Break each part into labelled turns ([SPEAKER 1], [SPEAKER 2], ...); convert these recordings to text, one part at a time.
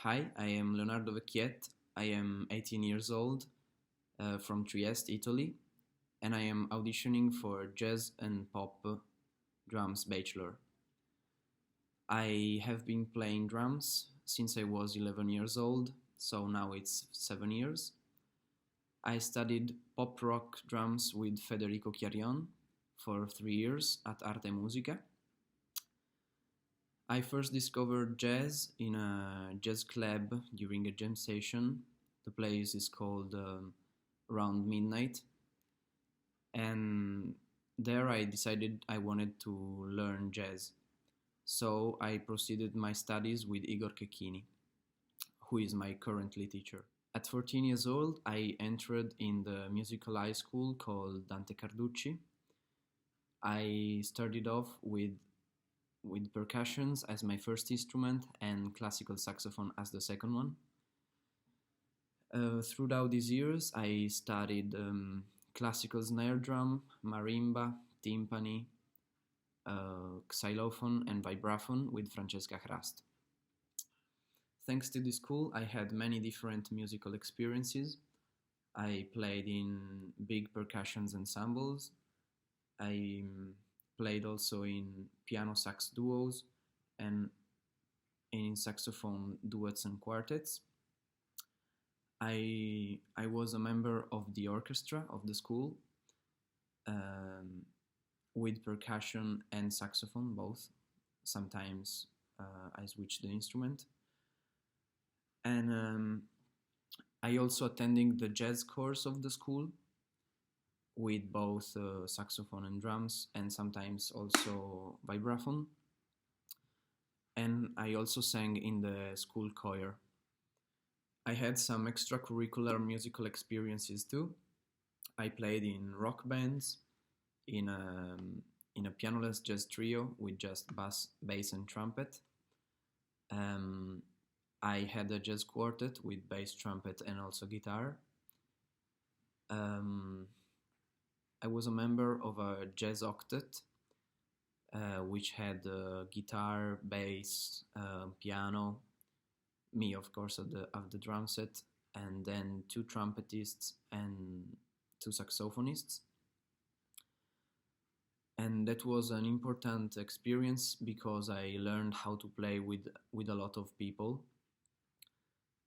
[SPEAKER 1] Hi, I am Leonardo Vecchiet. I am 18 years old, from Trieste, Italy, and I am auditioning for Jazz and Pop Drums Bachelor. I have been playing drums since I was 11 years old, so now it's 7 years. I studied pop rock drums with Federico Chiarion for 3 years at Arte Musica. I first discovered jazz in a jazz club during a jam session. The place is called Around Midnight, and there I decided I wanted to learn jazz. So I proceeded my studies with Igor Cecchini, who is my currently teacher. At 14 years old, I entered in the musical high school called Dante Carducci. I started off with percussions as my first instrument and classical saxophone as the second one. Throughout these years, I studied classical snare drum, marimba, timpani, xylophone, and vibraphone with Francesca Hrast. Thanks to this school, I had many different musical experiences. I played in big percussions ensembles. I played also in piano sax duos and in saxophone duets and quartets. I was a member of the orchestra of the school, with percussion and saxophone both. Sometimes I switched the instrument. And I also attending the jazz course of the school with both saxophone and drums, and sometimes also vibraphone. And I also sang in the school choir. I had some extracurricular musical experiences too. I played in rock bands, in a pianoless jazz trio with just bass and trumpet. I had a jazz quartet with bass, trumpet, and also guitar. I was a member of a jazz octet, which had guitar, bass, piano, me of course of the drum set, and then two trumpetists and two saxophonists. And that was an important experience because I learned how to play with a lot of people.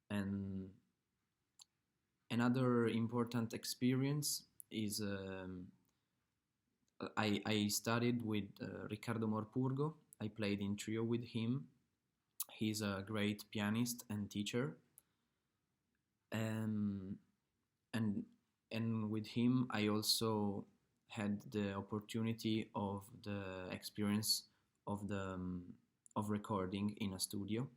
[SPEAKER 1] And another important experience is I studied with Riccardo Morpurgo. I played in trio with him. He's a great pianist and teacher. And with him I also had the opportunity of the experience of of recording in a studio.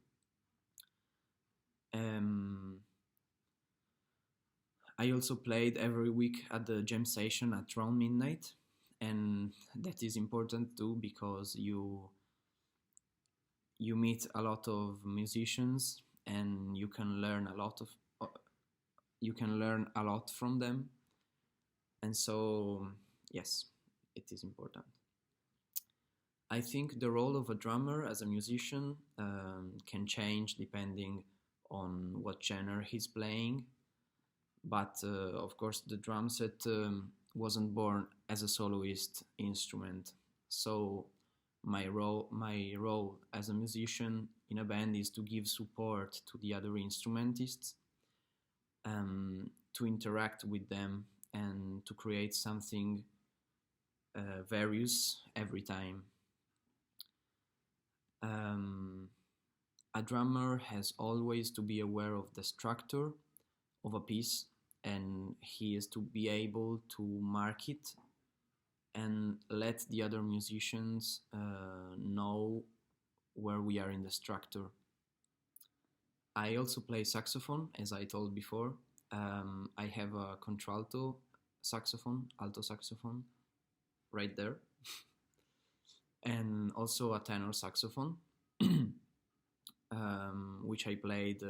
[SPEAKER 1] I also played every week at the jam session at around midnight, and that is important too because you meet a lot of musicians and you can learn a lot from them. And so yes, it is important. I think the role of a drummer as a musician can change depending on what genre he's playing. But of course the drum set wasn't born as a soloist instrument. So my role as a musician in a band is to give support to the other instrumentists, to interact with them and to create something various every time. A drummer has always to be aware of the structure of a piece, and he is to be able to mark it and let the other musicians know where we are in the structure. I also play saxophone, as I told before. I have a contralto saxophone, alto saxophone, right there, and also a tenor saxophone, which I played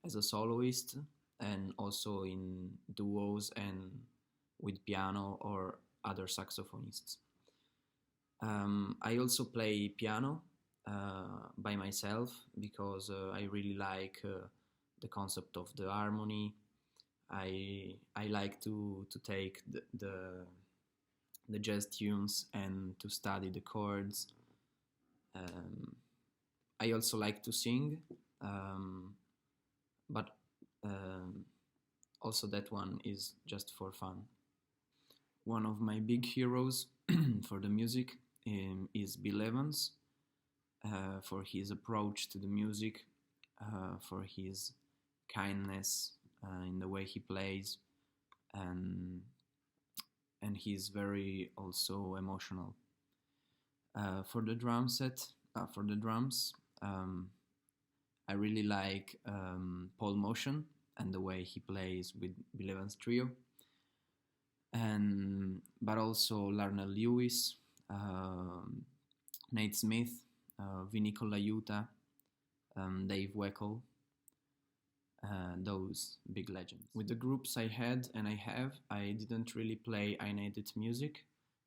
[SPEAKER 1] as a soloist and also in duos and with piano or other saxophonists. I also play piano by myself because I really like the concept of the harmony. I like to take the jazz tunes and to study the chords. Um, I also like to sing, um, but um, also that one is just for fun. One of my big heroes for the music is Bill Evans, for his approach to the music, for his kindness in the way he plays, and he's very also emotional. For the drum set, for the drums, I really like Paul Motion and the way he plays with Bill Evans Trio, and but also Larnell Lewis, Nate Smith, Vinny Colaiuta, Dave Weckl, those big legends. With the groups I had and I have, I didn't really play inédit music,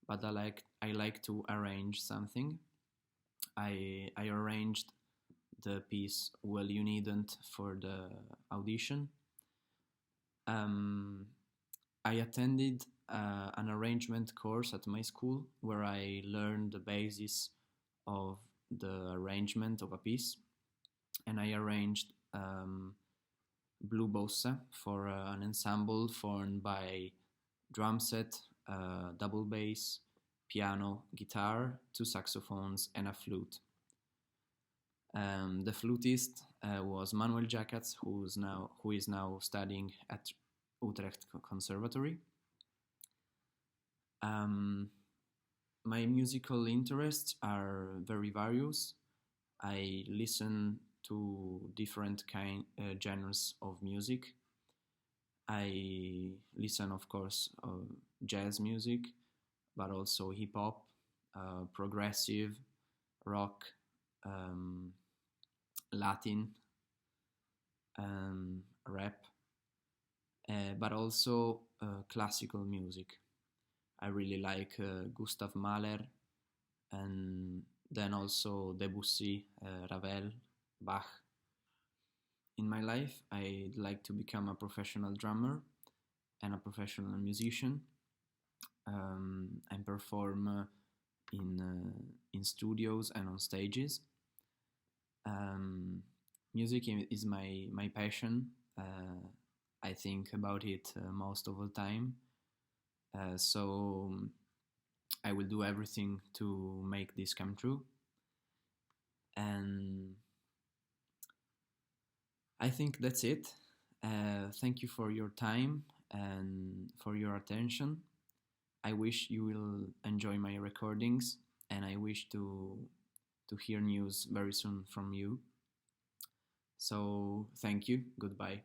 [SPEAKER 1] but I like to arrange something. I arranged the piece Well You Needn't for the audition. I attended an arrangement course at my school where I learned the basis of the arrangement of a piece, and I arranged Blue Bossa for an ensemble formed by drum set, double bass, piano, guitar, two saxophones, and a flute. The flutist was Manuel Jacats, who is now studying at Utrecht Conservatory. My musical interests are very various. I listen to different genres of music. I listen, of course, jazz music, but also hip hop, progressive, rock, Latin, rap, but also classical music. I really like Gustav Mahler, and then also Debussy, Ravel, Bach. In my life, I'd like to become a professional drummer and a professional musician, and perform in studios and on stages. Music is my passion. I think about it most of the time. So I will do everything to make this come true. And I think that's it. Thank you for your time and for your attention. I wish you will enjoy my recordings, and I wish to hear news very soon from you. So thank you. Goodbye.